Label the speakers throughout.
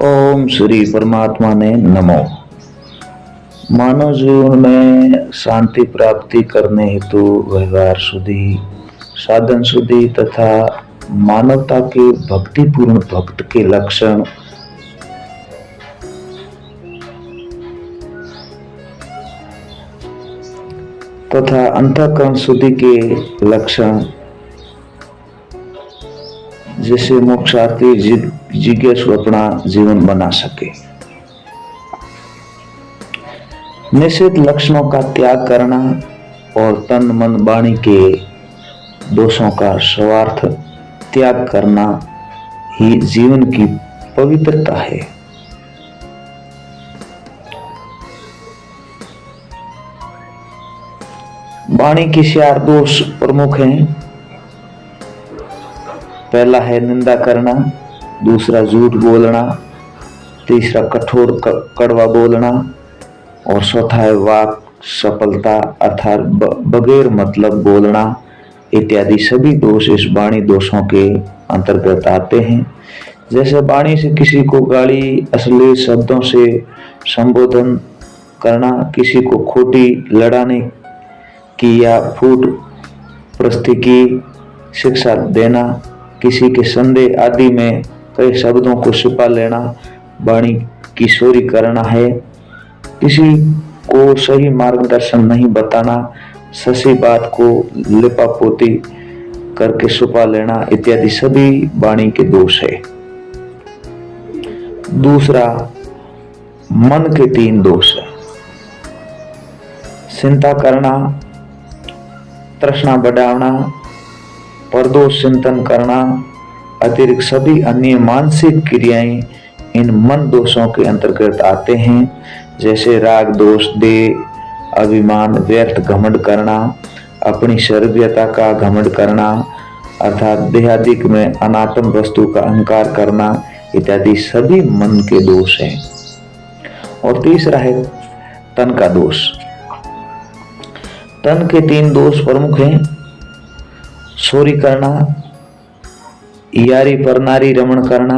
Speaker 1: ओम श्री परमात्मा ने नमो। मानव जीवन में शांति प्राप्ति करने हेतु व्यवहार शुद्धि, साधन शुद्धि तथा मानवता के भक्तिपूर्ण भक्त के लक्षण तथा अंतःकरण शुद्धि के लक्षण जिससे मोक्षार्थी जिज्ञासु अपना जीवन बना सके। निषिद्ध लक्षणों का त्याग करना और तन मन वाणी के दोषों का स्वार्थ त्याग करना ही जीवन की पवित्रता है। वाणी के 4 दोष प्रमुख हैं। पहला है निंदा करना, दूसरा झूठ बोलना, तीसरा कठोर कड़वा बोलना और चौथा है वाक सफलता अर्थात बगैर मतलब बोलना इत्यादि। सभी दोष इस वाणी दोषों के अंतर्गत आते हैं। जैसे वाणी से किसी को गाली अश्लील शब्दों से संबोधन करना, किसी को खोटी लड़ाने की या फूट प्रस्ती की शिक्षा देना, किसी के संदेह आदि में कई शब्दों को छिपा लेना वाणी की चोरी करना है। किसी को सही मार्गदर्शन नहीं बताना, सही बात को लिपापोती करके छुपा लेना इत्यादि सभी वाणी के दोष है। दूसरा मन के 3 दोष है। चिंता करना, तृष्णा बढ़ाना, परदोष चिंतन करना, अतिरिक्त सभी अन्य मानसिक क्रियाएं इन मन दोषों के अंतर्गत आते हैं। जैसे राग दोष, देह अभिमान, व्यर्थ घमंड करना, अपनी सर्वज्ञता का घमंड करना अर्थात देहादिक में अनात्म वस्तु का अहंकार करना इत्यादि सभी मन के दोष हैं। और तीसरा है तन का दोष। तन के 3 दोष प्रमुख हैं। चोरी करना, यारी पर नारी रमण करना,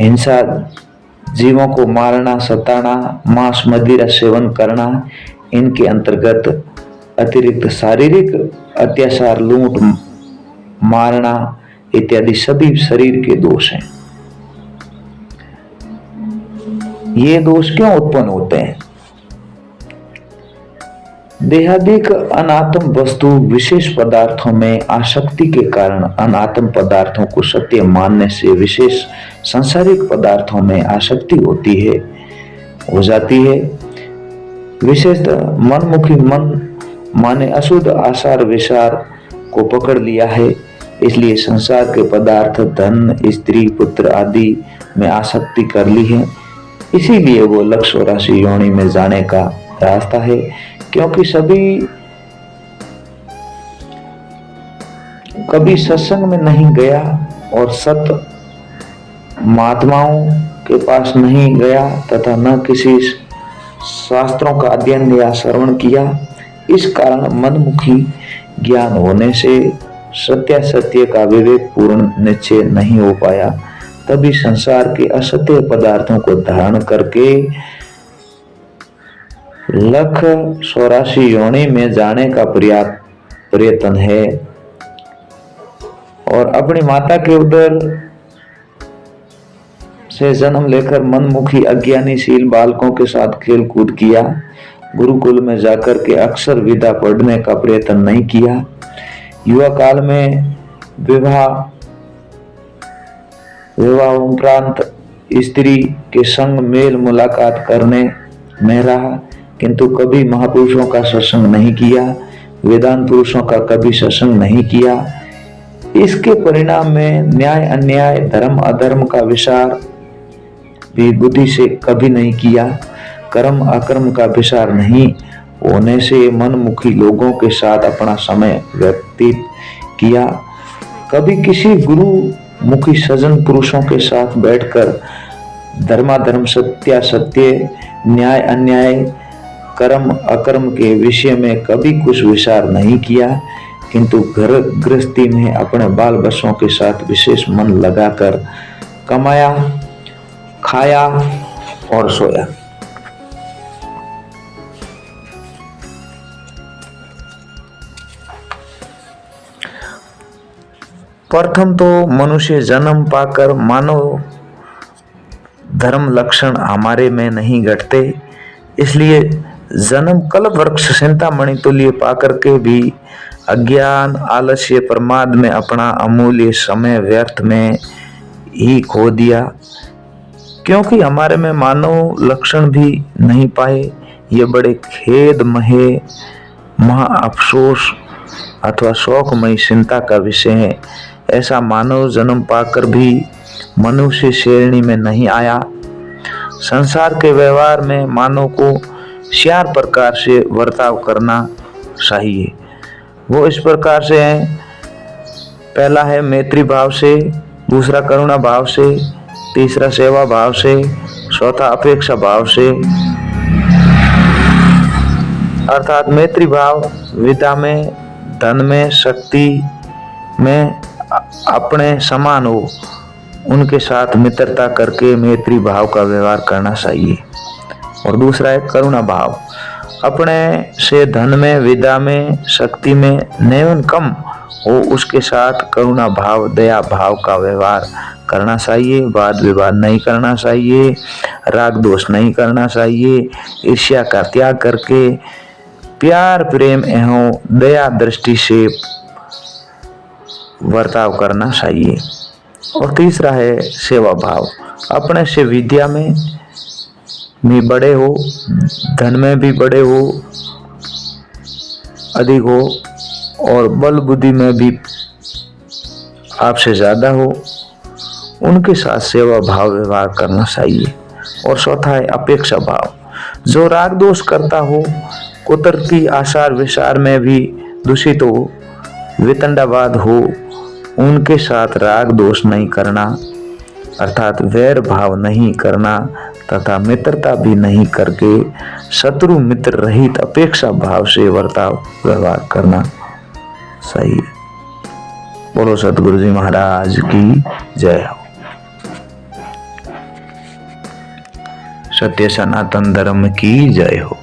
Speaker 1: हिंसा जीवों को मारना सताना, मांस मदिरा सेवन करना इनके अंतर्गत अतिरिक्त शारीरिक अत्याचार, लूट मारना इत्यादि सभी शरीर के दोष हैं। ये दोष क्यों उत्पन्न होते हैं? देहादिक अनात्म वस्तु विशेष पदार्थों में आसक्ति के कारण अनात्म पदार्थों को सत्य मानने से विशेष सांसारिक पदार्थों में आसक्ति हो जाती है। विशेषतः मनमुखी मन माने अशुद्ध आचार विचार को पकड़ लिया है, इसलिए संसार के पदार्थ, धन, स्त्री, पुत्र आदि में आसक्ति कर ली है। इसीलिए वो लक्ष्य राशि योनि में जाने का रास्ता है। क्योंकि सभी कभी सत्संग में नहीं गया और सत महात्माओं के पास नहीं गया तथा न किसी शास्त्रों का अध्ययन या श्रवण किया, इस कारण मनमुखी ज्ञान होने से सत्यासत्य का विवेक पूर्ण निश्चय नहीं हो पाया। तभी संसार के असत्य पदार्थों को धारण करके 184 योनि में जाने का प्रयत्न है और अपनी माता के उदर से जन्म लेकर मनमुखी अज्ञानीशील बालकों के साथ खेल कूद किया। गुरुकुल में जाकर के अक्षर विद्या पढ़ने का प्रयत्न नहीं किया। युवा काल में विवाह उपरांत स्त्री के संग मेल मुलाकात करने में रहा, किंतु कभी महापुरुषों का सत्संग नहीं किया, वेदांत पुरुषों का कभी सत्संग नहीं किया। इसके परिणाम में न्याय अन्याय, धर्म अधर्म का विचार भी बुद्धि से कभी नहीं किया। कर्म अकर्म का विचार नहीं होने से मनमुखी लोगों के साथ अपना समय व्यतीत किया। कभी किसी गुरु मुखी सज्जन पुरुषों के साथ बैठकर धर्माधर्म, सत्यासत्य, न्याय अन्याय, कर्म अकर्म के विषय में कभी कुछ विचार नहीं किया। किंतु घर गृहस्थी में अपने बाल बच्चों के साथ विशेष मन लगाकर कमाया, खाया और सोया। प्रथम तो मनुष्य जन्म पाकर मानव धर्म लक्षण हमारे में नहीं घटते, इसलिए जन्म कल्प वृक्ष चिंतामणि तुल्य पाकर के भी अज्ञान, आलस्य, प्रमाद में अपना अमूल्य समय व्यर्थ में ही खो दिया। क्योंकि हमारे में मानव लक्षण भी नहीं पाए, ये बड़े खेद महा अफसोस अथवा शोकमयी चिंता का विषय है। ऐसा मानव जन्म पाकर भी मनुष्य श्रेणी में नहीं आया। संसार के व्यवहार में मानव को 4 प्रकार से बर्ताव करना चाहिए। वो इस प्रकार से है, पहला है मैत्री भाव से, दूसरा करुणा भाव से, तीसरा सेवा भाव से, चौथा अपेक्षा भाव से। अर्थात मैत्री भाव विद्या में, धन में, शक्ति में अपने समान हो, उनके साथ मित्रता करके मैत्री भाव का व्यवहार करना चाहिए। और दूसरा है करुणा भाव, अपने से धन में, विद्या में, शक्ति में न्यून कम हो, उसके साथ करुणा भाव, दया भाव का व्यवहार करना चाहिए। वाद विवाद नहीं करना चाहिए, राग दोष नहीं करना चाहिए, ईर्ष्या का त्याग करके प्यार, प्रेम एवं दया दृष्टि से बर्ताव करना चाहिए। और तीसरा है सेवा भाव, अपने से विद्या में भी बड़े हो, धन में भी बड़े हो, अधिक हो, और बल बुद्धि में भी आपसे ज्यादा हो, उनके साथ सेवा भाव व्यवहार करना चाहिए। और चौथा है अपेक्षा भाव, जो राग दोष करता हो, कुदरती आचार विचार में भी दूषित हो, वितंडावाद हो, उनके साथ राग दोष नहीं करना, अर्थात वैर भाव नहीं करना तथा मित्रता भी नहीं करके शत्रु मित्र रहित अपेक्षा भाव से बर्ताव व्यवहार करना सही। बोलो सतगुरु जी महाराज की जय हो। सत्य सनातन धर्म की जय हो।